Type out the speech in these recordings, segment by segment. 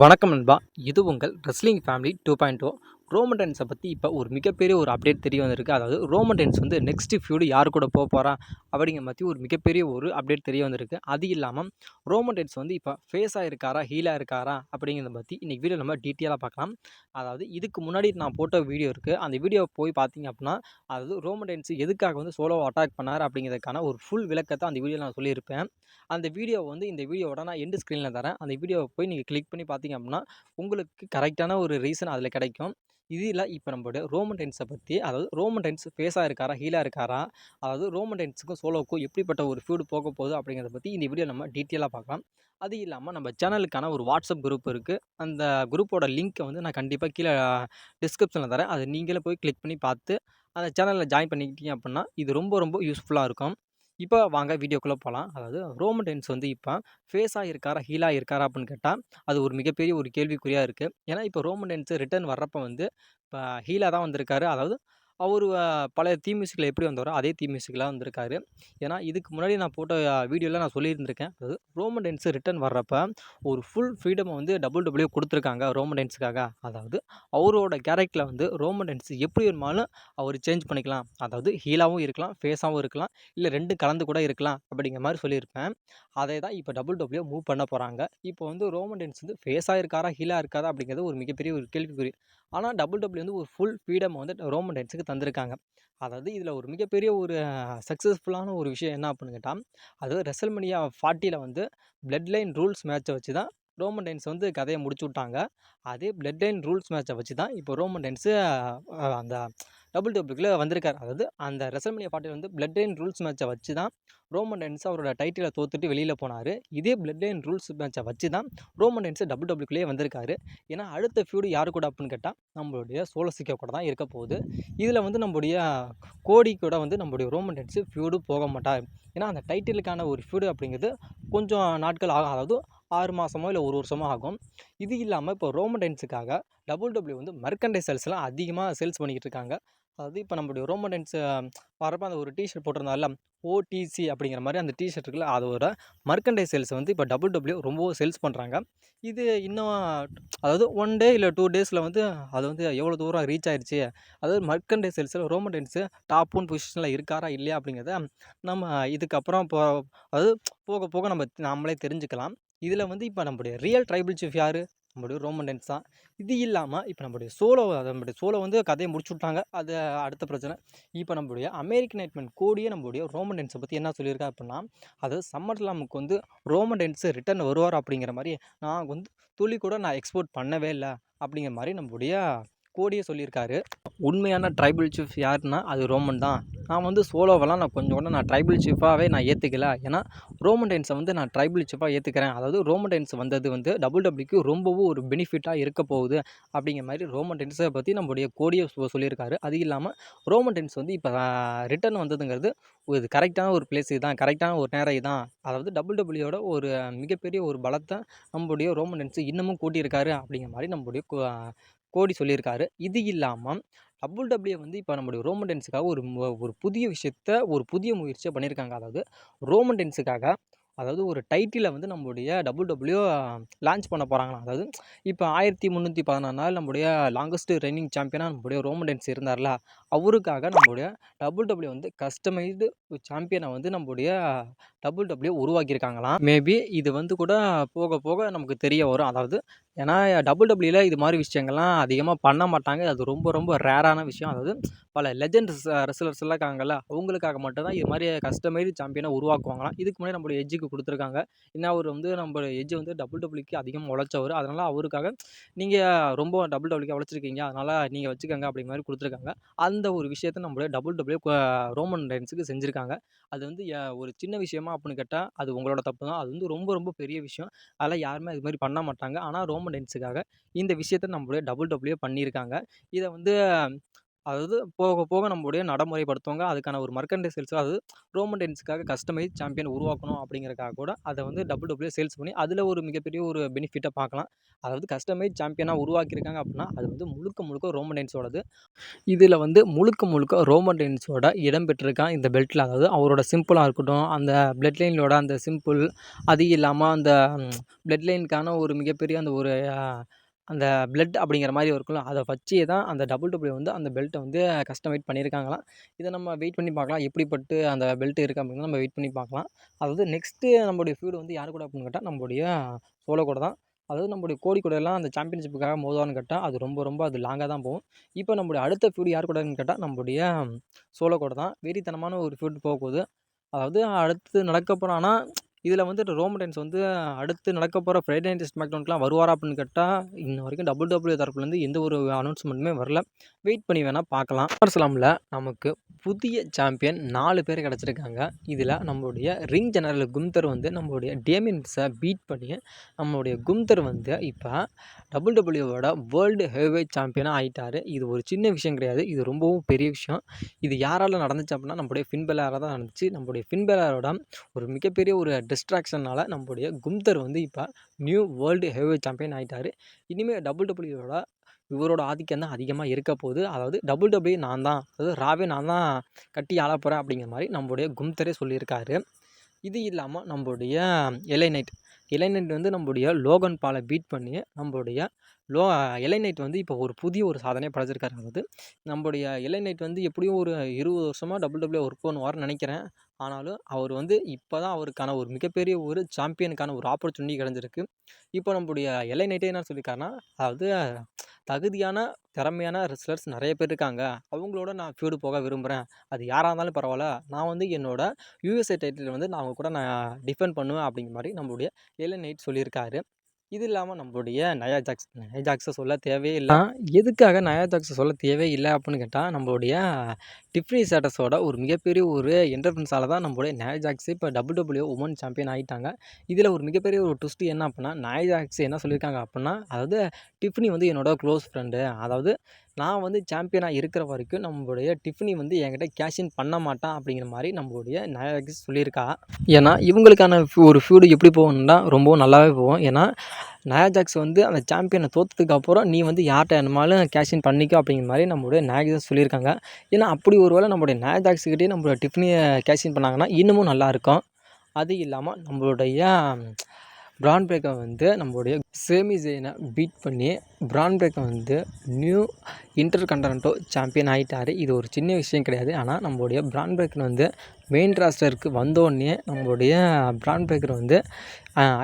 வணக்கம் நண்பா. இது உங்கள் ரெஸ்லிங் ஃபேமிலி 2.0. ரோமன் ரெயின்ஸை பற்றி இப்போ ஒரு மிகப்பெரிய ஒரு அப்டேட் தெரிய வந்திருக்கு. அதாவது ரோமன் ரெயின்ஸ் வந்து நெக்ஸ்ட் ஃபியூடு யார் கூட போகிறான் அப்படிங்கிற மாதிரி ஒரு மிகப்பெரிய ஒரு அப்டேட் தெரிய வந்திருக்கு. அது இல்லாமல் ரோமன் ரெயின்ஸ் வந்து இப்போ ஃபேஸாக இருக்காரா ஹீலாக இருக்காரா அப்படிங்கிறத பற்றி இன்றைக்கி வீடியோ நம்ம டீட்டெயிலாக பார்க்கலாம். அதாவது இதுக்கு முன்னாடி நான் போட்ட வீடியோ இருக்குது. அந்த வீடியோவை போய் பார்த்தீங்க அப்படின்னா அதாவது ரோமன் ரெயின்ஸ் எதுக்காக வந்து சோலோவை அட்டாக் பண்ணார் அப்படிங்கிறதுக்கான ஒரு ஃபுல் விளக்கத்தை அந்த வீடியோவில் நான் சொல்லியிருப்பேன். அந்த வீடியோ வந்து இந்த வீடியோவோட நான் எண்டு ஸ்க்ரீனில் தரேன். அந்த வீடியோவை போய் நீங்கள் கிளிக் பண்ணி பார்த்தீங்க அப்படின்னா உங்களுக்கு கரெக்டான ஒரு ரீசன் அதில் கிடைக்கும். இதில் இப்போ நம்மளுடைய ரோமன் ரெயின்ஸை பற்றி, அதாவது ரோமன் ரெயின்ஸ் ஃபேஸாக இருக்காரா ஹீலாக இருக்காரா, அதாவது ரோமன் ரெயின்ஸுக்கும் சோலோவுக்கும் எப்படிப்பட்ட ஒரு ஃபியூடு போக போகுது அப்படிங்கிறத பற்றி இந்த வீடியோ நம்ம டீட்டெயிலாக பார்க்கலாம். அது இல்லாமல் நம்ம சேனலுக்கான ஒரு வாட்ஸ்அப் குரூப் இருக்குது. அந்த குரூப்போட லிங்க்கை வந்து நான் கண்டிப்பாக கீழே டிஸ்கிரிப்ஷனில் தரேன். அதை நீங்களே போய் கிளிக் பண்ணி பார்த்து அந்த சேனலில் ஜாயின் பண்ணிக்கிட்டீங்க அப்படின்னா இது ரொம்ப ரொம்ப யூஸ்ஃபுல்லாக இருக்கும். இப்போ வாங்க வீடியோக்குள்ளே போகலாம். அதாவது ரோமன் ரெயின்ஸ் வந்து இப்போ ஃபேஸாக இருக்காரா ஹீலாக இருக்காரா அப்படின்னு கேட்டால் அது ஒரு மிகப்பெரிய ஒரு கேள்விக்குறியாக இருக்குது. ஏன்னா இப்போ ரோமன் ரெயின்ஸ் ரிட்டர்ன் வர்றப்போ வந்து இப்போ ஹீலாக தான் வந்திருக்காரு. அதாவது அவர் பழைய தீம் மியூசிக்கில் எப்படி வந்தாரோ அதே தீம் மியூசிக்கில் வந்திருக்காரு. ஏன்னா இதுக்கு முன்னாடி நான் போட்ட வீடியோவில் நான் சொல்லியிருந்திருக்கேன். அதாவது ரோமன் ரெயின்ஸ் ரிட்டர்ன் வர்றப்போ ஒரு ஃபுல் ஃப்ரீடம் வந்து WWE கொடுத்துருக்காங்க ரோமன் ரெயின்ஸுக்காக. அதாவது அவரோட கேரக்டரில் வந்து ரோமன் ரெயின்ஸ் எப்படி வேணுமாலும் அவர் சேஞ்ச் பண்ணிக்கலாம். அதாவது ஹீலாகவும் இருக்கலாம், ஃபேஸாகவும் இருக்கலாம், இல்லை ரெண்டும் கலந்து கூட இருக்கலாம் அப்படிங்கிற மாதிரி சொல்லியிருப்பேன். அதை தான் இப்போ WWE மூவ் பண்ண போகிறாங்க. இப்போ வந்து ரோமன் ரெயின்ஸ் வந்து ஃபேஸாக இருக்காரா ஹீலாக இருக்காரா அப்படிங்கிறது ஒரு மிகப்பெரிய ஒரு கேள்விக்குறி. ஆனால் WWE வந்து ஒரு ஃபுல் ஃப்ரீடம் வந்து ரோமன் ரெயின்ஸுக்கு தந்திருக்காங்க. அதாவது இதில் ஒரு மிகப்பெரிய ஒரு சக்ஸஸ்ஃபுல்லான ஒரு விஷயம் என்ன அப்படின்னு கேட்டால், அதாவது ரெசல்மனியா 40ல் வந்து பிளட் லைன் ரூல்ஸ் மேட்சை வச்சு தான் ரோமன் ரெயின்ஸ் வந்து கதையை முடிச்சு விட்டாங்க. அதே பிளட் லைன் ரூல்ஸ் மேட்சை வச்சு தான் இப்போ ரோமன் ரெயின்ஸு அந்த டபிள்யூடபிள்யூக்குள்ளே வந்திருக்காரு. அதாவது அந்த ரெசல்மனியா 40 வந்து பிளட் லைன் ரூல்ஸ் மேட்சை வச்சு தான் ரோமன் ரெயின்ஸ் அவரோட டைட்டிலை தோத்துட்டு வெளியில் போனார். இதே பிளட் லைன் ரூல்ஸ் மேட்சை வச்சு தான் ரோமன் ரெயின்ஸ் டபிள்யூடபிள்யூக்குள்ளேயே வந்திருக்காரு. ஏன்னா அடுத்த ஃபியூடு யார் கூட அப்படின்னு கேட்டால் நம்மளுடைய சோலோ சிக்கா கூட தான் இருக்க போகுது. இதில் வந்து நம்முடைய கோடி கூட வந்து நம்முடைய ரோமன் ரெயின்ஸ் ஃபியூடு போக மாட்டார். ஏன்னா அந்த டைட்டிலுக்கான ஒரு ஃபியூடு அப்படிங்கிறது கொஞ்சம் நாட்கள் ஆகும். அதாவது 6 மாதமோ இல்லை 1 வருஷமோ ஆகும். இது இல்லாமல் இப்போ ரோமன் ரெயின்ஸுக்காக WWE வந்து மர்க்கண்டைஸ் சேல்ஸ்லாம் அதிகமாக சேல்ஸ் பண்ணிக்கிட்டு இருக்காங்க. அதாவது இப்போ நம்மளுடைய ரோமன் ரெயின்ஸ் வரப்போ அந்த ஒரு டிஷர்ட் போட்டிருந்தால ஓடிசி அப்படிங்கிற மாதிரி அந்த டிஷர்ட் இருக்குல்ல, அதோட மர்க்கண்டைஸ் சேல்ஸ் வந்து இப்போ WWE ரொம்பவும் சேல்ஸ் பண்ணுறாங்க. இது இன்னும் அதாவது 1 டே இல்லை 2 டேஸில் வந்து அது வந்து எவ்வளோ தூரம் ரீச் ஆயிடுச்சு, அதாவது மர்க்கண்டைஸ் சேல்ஸில் ரோமன் ரெயின்ஸு டாப் 1 பொசிஷனில் இருக்காரா இல்லையா அப்படிங்கிறத நம்ம இதுக்கப்புறம் அதாவது போக போக நம்மளே தெரிஞ்சுக்கலாம். இதில் வந்து இப்போ நம்முடைய ரியல் ட்ரைபிள் சீஃப் யார்? நம்முடைய ரோமன் ரெயின்ஸ் தான். இது இல்லாமல் இப்போ நம்முடைய சோலோ வந்து கதையை முடிச்சு விட்டாங்க. அது அடுத்த பிரச்சனை. இப்போ நம்முடைய அமெரிக்கன் நைட்மேன் கோடியே நம்முடைய ரோமன் ரெயின்ஸை பற்றி என்ன சொல்லியிருக்கா அப்படின்னா, அதாவது சம்மர் ஸ்லாமுக்கு வந்து ரோமன் ரெயின்ஸ் ரிட்டர்ன் வருவார் அப்படிங்கிற மாதிரி நான் வந்து துளி கூட நான் எக்ஸ்போர்ட் பண்ணவே இல்லை அப்படிங்கிற மாதிரி நம்முடைய கோடியே சொல்லியிருக்காரு. உண்மையான ட்ரைபிள் சீஃப் யாருன்னா அது ரோமன் தான். நான் வந்து சோலோவெல்லாம் கொஞ்சம் கூட நான் ட்ரைபிள் சீஃபாகவே நான் ஏற்றுக்கல. ஏன்னா ரோமன் ரெயின்ஸை வந்து நான் ட்ரைபிள் சீஃபாக ஏற்றுக்கிறேன். அதாவது ரோமன் ரெயின்ஸ் வந்தது வந்து WWEக்கு ரொம்பவும் ஒரு பெனிஃபிட்டாக இருக்க போகுது அப்படிங்கிற மாதிரி ரோமன் ரெயின்ஸை பற்றி நம்முடைய கோடியே சொல்லியிருக்காரு. அது இல்லாமல் ரோமன் ரெயின்ஸ் வந்து இப்போ ரிட்டர்ன் வந்ததுங்கிறது இது கரெக்டான ஒரு பிளேஸ் இதுதான், கரெக்டான ஒரு நேரம் இதுதான். அதாவது WWEயோட ஒரு மிகப்பெரிய ஒரு பலத்தை நம்முடைய ரோமன் ரெயின்ஸ் இன்னமும் கூட்டியிருக்காரு அப்படிங்கிற மாதிரி நம்முடைய கோடி சொல்லியிருக்காரு. இது இல்லாமல் WWE வந்து இப்போ நம்முடைய ரோமன் ரெயின்ஸுக்காக ஒரு புதிய விஷயத்த ஒரு புதிய முயற்சியை பண்ணியிருக்காங்க. அதாவது ரோமன் ரெயின்ஸுக்காக அதாவது ஒரு டைட்டிலை வந்து நம்முடைய WWE லான்ச் பண்ண போகிறாங்களாம். அதாவது இப்போ 1316 நாள் நம்முடைய லாங்கஸ்ட் ரெய்னிங் சாம்பியனாக நம்முடைய ரோமன் ரெயின்ஸ் இருந்தார்ல, அவருக்காக நம்முடைய WWE வந்து கஸ்டமைஸ்டு சாம்பியனை வந்து நம்முடைய WWE உருவாக்கியிருக்காங்களாம். மேபி இது வந்து கூட போக போக நமக்கு தெரிய வரும். அதாவது ஏன்னா WWEல இது மாதிரி விஷயங்கள்லாம் அதிகமாக பண்ண மாட்டாங்க. அது ரொம்ப ரொம்ப ரேரான விஷயம். அதாவது பல லெஜெண்ட்ஸ் ரெஸ்லர்ஸ்லாம் இருக்காங்கல்ல, அவங்களுக்காக மட்டும் தான் இது மாதிரி கஸ்டமைஸ்டு சாம்பியனை உருவாக்குவாங்களாம். இதுக்கு முன்னாடி நம்மளுடைய எட்ஜுக்கு கொடுத்துருக்காங்க. ஏன்னா அவர் வந்து நம்ம எட்ஜ் வந்து WWEக்கு அதிகமாக உழைச்சவர். அதனால் அவருக்காக நீங்கள் ரொம்ப WWEக்கு உழைச்சிருக்கீங்க, அதனால் நீங்கள் வச்சுக்கோங்க அப்படிங்கிற மாதிரி கொடுத்துருக்காங்க. அந்த ஒரு விஷயத்த நம்மளுடைய WWE ரோமன் ரெயின்ஸுக்கு செஞ்சுருக்காங்க. அது வந்து ஒரு சின்ன விஷயமா அப்படின்னு கேட்டால் அது உங்களோட தப்பு தான். அது வந்து ரொம்ப ரொம்ப பெரிய விஷயம். அதெல்லாம் யாருமே அது மாதிரி பண்ண மாட்டாங்க. ஆனால் ரோமன் ரெயின்ஸுக்காக இந்த விஷயத்த நம்மளுடைய WWE பண்ணியிருக்காங்க. இதை வந்து அதாவது போக போக நம்முடைய நடைமுறைப்படுத்துவாங்க. அதுக்கான ஒரு மர்க்கன்டைசல்ஸ் அதாவது ரோமன் ரெயின்ஸ்க்காக கஸ்டமைஸ் சாம்பியன் உருவாக்கணும் அப்படிங்கிறதுக்காக கூட அத வந்து WWE சேல்ஸ் பண்ணி அதில ஒரு மிகப்பெரிய ஒரு பெனிஃபிட்ட பார்க்கலாம். அதாவது கஸ்டமைஸ் சாம்பியனா உருவாக்கியிருக்காங்க அப்படின்னா, அது வந்து முழுக்க முழுக்க ரோமன் ரெயின்ஸோடது. இதில வந்து முழுக்க முழுக்க ரோமன் ரெயின்ஸோட இடம் பெற்றிருக்கான் இந்த பெல்ட்ல. அதாவது அவரோட சிம்பிளா இருக்கட்டும், அந்த பிளட் லைனோட அந்த சிம்பிள், அது இல்லாம அந்த பிளட் லைனுக்கான ஒரு மிகப்பெரிய அந்த ஒரு அந்த பிளட் அப்படிங்கிற மாரி இருக்கும்ல, அத வச்சே தான் அந்த WWE வந்து அந்த பெல்ட்ட வந்து கஸ்டமைஸ் பண்ணியிருக்காங்களாம். இத நம்ம வெயிட் பண்ணி பார்க்கலாம். எப்படிப்பட்டு அந்த பெல்ட் இருக்கு அப்படிங்கிறத நம்ம வெயிட் பண்ணி பார்க்கலாம். அதாவது நெக்ஸ்ட்டு நம்முடைய ஃபீud வந்து யாரு கூட அப்படின்னு கேட்டா, நம்முடைய சோலோ கூட தான். அதாவது நம்முடைய கோடி கூடலாம் அந்த சாம்பியன்ஷிப்புக்காக மோதுவான்னு கேட்டா, அது ரொம்ப ரொம்ப அது லாங்கா தான் போகும். இப்போ நம்முடைய அடுத்த ஃபீud யார் கூடன்னு கேட்டா, நம்முடைய சோலோ கூட தான். வெறித்தனமான ஒரு ஃபீud போகப்போகுது. அதாவது அடுத்து நடக்கப்போற ஆனா, இதில வந்துட்டு ரோமன் ரெயின்ஸ் வந்து அடுத்து நடக்கப்போற ஃப்ரைடே நைட் ஸ்மாக்டவுனுக்குலாம் வருவாரா அப்படின்னு கேட்டா, இன்ன வரைக்கும் WWE தரப்புலேருந்து எந்த ஒரு அனௌன்ஸ்மெண்ட்டுமே வரல. வெயிட் பண்ணி வேணா பார்க்கலாம். SummerSlamல நமக்கு புதிய சாம்பியன் 4 பேர் கிடைச்சிருக்காங்க. இதில நம்மளுடைய ரிங் ஜெனரல் குந்தர் வந்து நம்மளுடைய டேமியன் பிரிஸ்ட்ட பீட் பண்ணி, நம்மளுடைய குந்தர் வந்து இப்ப WWEவோட வேர்ல்டு ஹெவிவெயிட் சாம்பியனா ஆயிட்டாரு. இது ஒரு சின்ன விஷயம் கிடையாது. இது ரொம்பவும் பெரிய விஷயம். இது யாரால நடந்துச்சு அப்படின்னா, நம்முடைய ஃபின் பெலாரால தான் நடந்துச்சு. நம்முடைய ஃபின் பெலாரோட ஒரு மிகப்பெரிய ஒரு டிஸ்ட்ராக்ஷனால நம்முடைய குந்தர் வந்து இப்ப நியூ வேர்ல்டு ஹெவிவெயிட் சாம்பியன் ஆயிட்டாரு. இனிமே WWEவோட இவரோட ஆதிக்கம் தான் அதிகமா இருக்க போகுது. அதாவது WWE நான் தான், அதாவது ராவே நான் தான் கட்டி ஆளப் போறேன் அப்படிங்கிற மாரி நம்முடைய குந்தரே சொல்லியிருக்காரு. இது இல்லாம நம்முடைய எல்ஐ நைட். எல்ஐ நைட் வந்து நம்முடைய லோகன் பால பீட் பண்ணி நம்முடைய லோ எல்ஐ நைட் வந்து இப்போ ஒரு புதிய ஒரு சாதனைய படைச்சிருக்காரு. அதாவது நம்முடைய எல்ஐ நைட் வந்து எப்படியும் ஒரு 20 வருஷமா WWE ஒர்க் பண்ணுவார்ன்னு நெனைக்கிறேன். ஆனாலும் அவர் வந்து இப்ப தான் அவருக்கான ஒரு மிகப்பெரிய ஒரு சாம்பியனுக்கான ஒரு ஆப்பர்ச்சுனிட்டி கிடைச்சிருக்கு. இப்போ நம்முடைய எல்ஐ நைட்டே என்ன சொல்லியிருக்காருன்னா, அதாவது தகுதியான, திறமையான ரெஸ்லர்ஸ் நெறைய பேர் இருக்காங்க. அவங்களோட நான் ஃபீud போக விரும்புறேன். அது யாரா இருந்தாலும் பரவால்ல. நான் வந்து என்னோட யுஎஸ்ஏ டைட்டில் வந்து நான் அவங்க கூட நான் டிஃபெண்ட் பண்ணுவேன் அப்படிங்கிற மாரி நம்மளுடைய எல்ஐ நைட் சொல்லியிருக்காரு. இது இல்லாம நம்மளுடைய நயா ஜாக்ஸ். நயா ஜாக்ஸ சொல்ல தேவையே இல்ல. எதுக்காக நயா ஜாக்ஸ சொல்ல தேவையே இல்ல அப்படின்னு கேட்டா, நம்மளுடைய டிஃப்னி ஸ்டேட்டஸோட ஒரு மிகப்பெரிய ஒரு இன்டர்ஃபரன்ஸால தான் நம்மளுடைய நயா ஜாக்ஸ் இப்ப WWE வுமன் சாம்பியன் ஆயிட்டாங்க. இதில ஒரு மிகப்பெரிய ஒரு ட்விஸ்ட் என்ன அப்படின்னா, நயா ஜாக்ஸ் என்ன சொல்லியிருக்காங்க அப்படின்னா, அதாவது டிஃப்னி வந்து என்னோட குளோஸ் ஃப்ரெண்டு. அதாவது நான் வந்து சாம்பியனா இருக்கிற வரைக்கும் நம்மளுடைய டிஃப்னி வந்து என்கிட்ட கேஷ் இன் பண்ண மாட்டான் அப்படிங்கிற மாரி நம்மளுடைய நயா ஜாக்ஸ் சொல்லியிருக்கா. ஏன்னா, இவங்களுக்கான ஒரு ஃபீud எப்படி போகும்னா, ரொம்பவும் நல்லாவே போகும். ஏன்னா, நயா ஜாக்ஸ் வந்து அந்த சாம்பியன தோத்ததுக்கு அப்புறம், நீ வந்து யார்ட்ட வேணுமாலும் கேஷ் இன் பண்ணிக்கோ அப்படிங்கிற மாரி நம்மளுடைய நயா ஜாக்ஸ் சொல்லியிருக்காங்க. ஏன்னா, அப்படி ஒரு வேளை நம்மளுடைய நயா ஜாக்ஸ் கிட்டயே நம்மளோட டிஃப்னிய கேஷ் இன் பண்ணாங்கன்னா, இன்னமும் நல்லாயிருக்கும். அது இல்லாம நம்மளுடைய பிரான் பிரேக்கர் வந்து நம்மளுடைய சேமி ஜெயின பீட் பண்ணி, பிரான் பிரேக்கர் வந்து நியூ இன்டர்கான்டினென்டல் சாம்பியன் ஆயிட்டாரு. இது ஒரு சின்ன விஷயம் கிடையாது. ஆனா, நம்மளுடைய பிரான் பிரேக்கர் வந்து மெயின் ராஸ்டருக்கு வந்தோனே நம்மளுடைய பிரான் பிரேக்கர் வந்து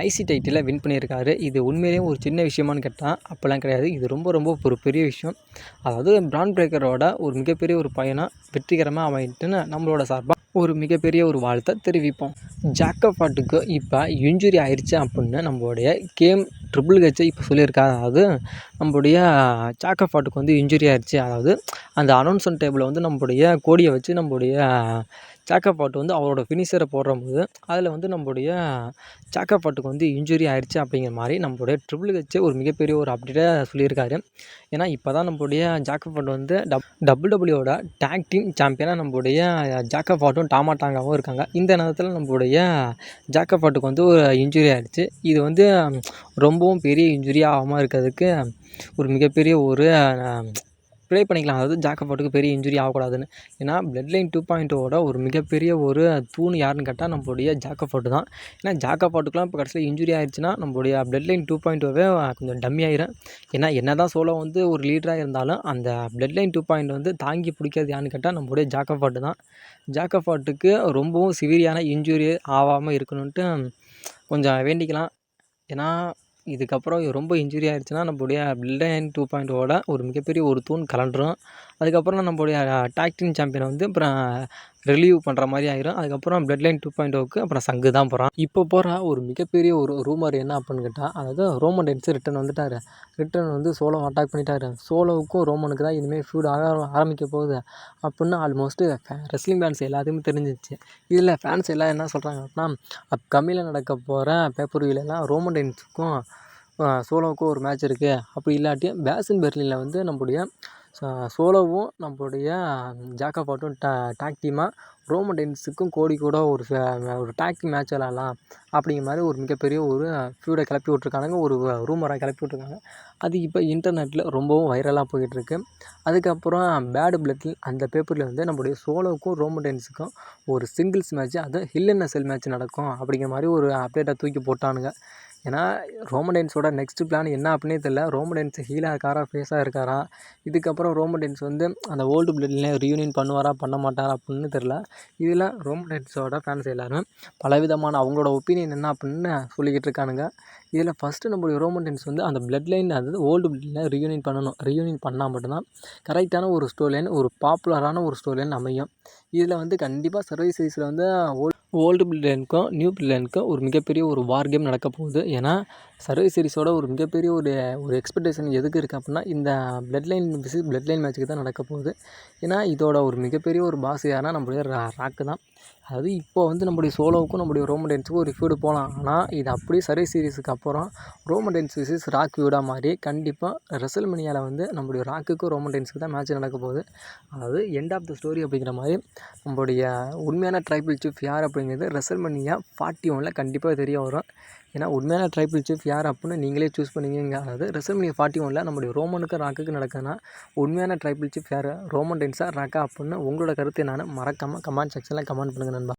ஐசி டைட்டில வின் பண்ணியிருக்காரு. இது உண்மையிலேயே ஒரு சின்ன விஷயமான்னு கேட்டா, அப்பலாம் கிடையாது. இது ரொம்ப ரொம்ப ஒரு பெரிய விஷயம். அதாவது பிரான் பிரேக்கரோட ஒரு மிகப்பெரிய ஒரு பயணம் வெற்றிகரமா அமையட்டுன்னு நம்மளோட சார்பா ஒரு மிகப்பெரிய ஒரு வாழ்த்த தெரிவிப்போம். ஜேக்கப் ஹார்ட்டுக்கு இப்ப இன்ஜுரி ஆயிருச்சு அப்படின்னு நம்மளுடைய ட்ரிபிள் ஹெச் இப்ப சொல்லியிருக்காரு. அதாவது நம்மளுடைய ஜேக்கப் ஹார்ட்டுக்கு வந்து இன்ஜுரி ஆயிருச்சு. அதாவது அந்த அனௌன்ஸ்மென்ட் டேபிள்ல வந்து நம்மளுடைய கோடிய வச்சு நம்மளுடைய ஜேக்கப் ஹார்ட் வந்து அவரோட ஃபினிஷர போடும்போது, அதில வந்து நம்மளுடைய ஜேக்கப் ஹார்ட்டுக்கு வந்து இன்ஜுரி ஆயிருச்சு அப்படிங்கிற மாரி நம்மளுடைய ட்ரிபிள் ஹெச் ஒரு மிகப்பெரிய ஒரு அப்டேட்ட சொல்லியிருக்காரு. ஏன்னா, இப்ப தான் நம்மளுடைய ஜேக்கப் ஹார்ட் வந்து WWEவோட டாக் டீம் சாம்பியனா நம்மளுடைய ஜேக்கப் ஹார்ட்டும் டாமா டாங்காவும் இருக்காங்க. இந்த நேரத்தில நம்மளுடைய ஜேக்கப் ஹார்ட்டுக்கு வந்து ஒரு இன்ஜுரி ஆயிடுச்சு. இது வந்து ரொம்பவும் பெரிய இன்ஜுரி ஆகாம இருக்கிறதுக்கு ஒரு மிகப்பெரிய ஒரு ப்ரே பண்ணிக்கலாம். அதாவது ஜேக்கப் ஹார்ட்டுக்கு பெரிய இன்ஜுரி ஆகக்கூடாதுன்னு. ஏன்னா, பிளட் லைன் 2.0வோட ஒரு மிகப்பெரிய ஒரு தூண் யாருன்னு கேட்டா, நம்மளுடைய ஜேக்கப் ஹார்ட் தான். ஏன்னா, ஜேக்கப் ஹார்ட்டுக்குலாம் இப்போ கடைசியில இன்ஜுரி ஆயிருச்சுன்னா, நம்மளுடைய பிளட் லைன் 2.0வே கொஞ்சம் டம்மி ஆயிரும். ஏன்னா, என்னதான் சோலோ வந்து ஒரு லீடரா இருந்தாலும், அந்த பிளட் லைன் 2.0 வந்து தாங்கி பிடிக்கிறது யாருன்னு கேட்டா, நம்மளுடைய ஜேக்கப் ஹார்ட் தான். ஜேக்கப் ஹார்ட்டுக்கு ரொம்பவும் சிவியரான இன்ஜுரி ஆவாம இருக்கணுன்ட்டு கொஞ்சம் வேண்டிக்கலாம். ஏன்னா, இதுக்கப்புறம் ரொம்ப இன்ஜுரி ஆயிருச்சுன்னா, நம்மளுடைய பிளட் லைன் 2.0வோட ஒரு மிகப்பெரிய ஒரு தூண் கழன்றும். அதுக்கப்புறம் நம்மளுடைய டாக் டீம் சாம்பியன வந்து அப்புறம் ரிலீவ் பண்ற மாரி ஆயிரும். அதுக்கப்புறம் பிளட் லைன் 2.0க்கு அப்புறம் சங்கு தான் போறான். இப்போ போற ஒரு மிகப்பெரிய ஒரு ரூமர் என்ன அப்படின்னு கேட்டா, அதாவது ரோமன் ரெயின்ஸ் ரிட்டர்ன் வந்துட்டாரு. ரிட்டர்ன் வந்து சோலோவ அட்டாக் பண்ணிட்டாரு. சோலோவுக்கும் ரோமனுக்கு தான் இனிமே ஃபீud ஆரம்பிக்க போகுது அப்படின்னு ஆல்மோஸ்ட் ரெஸ்லிங் ஃபேன்ஸ் எல்லாத்துக்குமே தெரிஞ்சிருச்சு. இதில ஃபேன்ஸ் எல்லாம் என்ன சொல்றாங்க அப்படின்னா, அப்கமிங்ல நடக்க போற பேப்பர் வியூலலாம் ரோமன் ரெயின்ஸுக்கும் சோலோவுக்கும் ஒரு மேட்ச் இருக்கு. அப்படி இல்லாட்டி பேசன் பெர்லின்ல வந்து நம்முடைய சோலோவும் நம்மளுடைய ஜாக்கப் ஆட்டும் டாக் டீமாக ரோமன் ரெயின்ஸுக்கும் கோடி கூட ஒரு டாக் டீம் மேட்ச் விளாட்லாம் அப்படிங்கிற மாதிரி ஒரு மிகப்பெரிய ஒரு ஃபியூடை கிளப்பி விட்ருக்கானுங்க. ஒரு ரூமரை கிளப்பி விட்ருக்காங்க. அது இப்போ இன்டர்நெட்டில் ரொம்பவும் வைரலாக போயிட்டுருக்கு. அதுக்கப்புறம் பேட் பிளட் அந்த பேப்பரில் வந்து நம்மளுடைய சோலோவுக்கும் ரோமன் ரெயின்ஸுக்கும் ஒரு சிங்கிள்ஸ் மேட்ச்சு, அதுவும் ஹெல் இன் எ செல் மேட்ச் நடக்கும் அப்படிங்கிற மாதிரி ஒரு அப்டேட்டை தூக்கி போட்டானுங்க. ஏன்னா ரோமன் ரெயின்ஸோட நெக்ஸ்ட் பிளான் என்ன அப்படின்னே தெரியல. ரோமன் ரெயின்ஸ் ஹீலாக இருக்காரா, ஃபேஸாக இருக்காரா, இதுக்கப்புறம் ரோமன் ரெயின்ஸ் வந்து அந்த ஓல்டு பிளட்லேயே ரீயூனியன் பண்ணுவாரா பண்ண மாட்டாரா அப்படின்னு தெரில. இதில் ரோமன் ரெயின்ஸோட ஃபேன்ஸ் எல்லாரும் பலவிதமான அவங்களோட ஒப்பீனியன் என்ன அப்படின்னு சொல்லிக்கிட்டு இருக்கானுங்க. இதில் ஃபஸ்ட்டு நம்மளுடைய ரோமன் ரெயின்ஸ் வந்து அந்த பிளட் லைன், அதாவது ஓல்டு பிளட் லைனை ரீயூனியன் பண்ணணும். ரீயூனியன் பண்ணால் மட்டும்தான் கரெக்டான ஒரு ஸ்டோரி லைன், ஒரு பாப்புலரான ஒரு ஸ்டோரி லைன் அமையும். இதில் வந்து கண்டிப்பாக சர்வைவ் சீரிஸில் வந்து ஓல்டு பிளட் லைனுக்கும் நியூ பிளட் லைனுக்கும் ஒரு மிகப்பெரிய ஒரு வார் கேம் நடக்க போகுது. ஏன்னா சர்வை சீரிஸோட ஒரு மிகப்பெரிய ஒரு எக்ஸ்பெக்டேஷன் எதுக்கு இருக்குது அப்படின்னா, இந்த பிளட் லைன் பிளட் லைன் மேட்ச்சுக்கு தான் நடக்க போகுது. ஏன்னா இதோட ஒரு மிகப்பெரிய ஒரு பாஸ் யாருன்னா நம்மளுடைய ராக்கு தான். அதாவது இப்போ வந்து நம்முடைய சோலோவுக்கும் நம்முடைய ரோமன் ரெயின்ஸுக்கும் ஒரு ஃபியூடு போகலாம். ஆனால் இது அப்படியே சர்வை சீரிஸுக்கு அப்புறம் ரோமன் ரெயின்ஸ் விசஸ் ராக் ஃபியூடாக மாறி கண்டிப்பாக ரெசல்மேனியாவில் வந்து நம்மளுடைய ராக்குக்கும் ரோமன் ரெயின்ஸுக்கு தான் மேட்ச் நடக்க போகுது. அதாவது எண்ட் ஆஃப் த ஸ்டோரி அப்படிங்கிற மாதிரி நம்மளுடைய உண்மையான ட்ரைபிள் சீஃப் யார் அப்படிங்கிறது ரெசல்மேனியா 41 கண்டிப்பாக தெரிய வரும். ஏன்னா உண்மையான ட்ரைபிள் சீஃப் யார் அப்படின்னு நீங்களே சூஸ் பண்ணுவீங்க. அதாவது ரெசல்மேனியா 41 நம்மளுடைய ரோமனுக்கும் ராக்குக்கு நடக்குதுன்னா உண்மையான ட்ரைபிள் சீஃப் யார், ரோமன் ரெயின்ஸா ராக்கா அப்படின்னு உங்களோட கருத்து என்னன்னு மறக்காமல் கமெண்ட் செக்ஷனில் கமெண்ட் பண்ணுங்கள் நண்பா.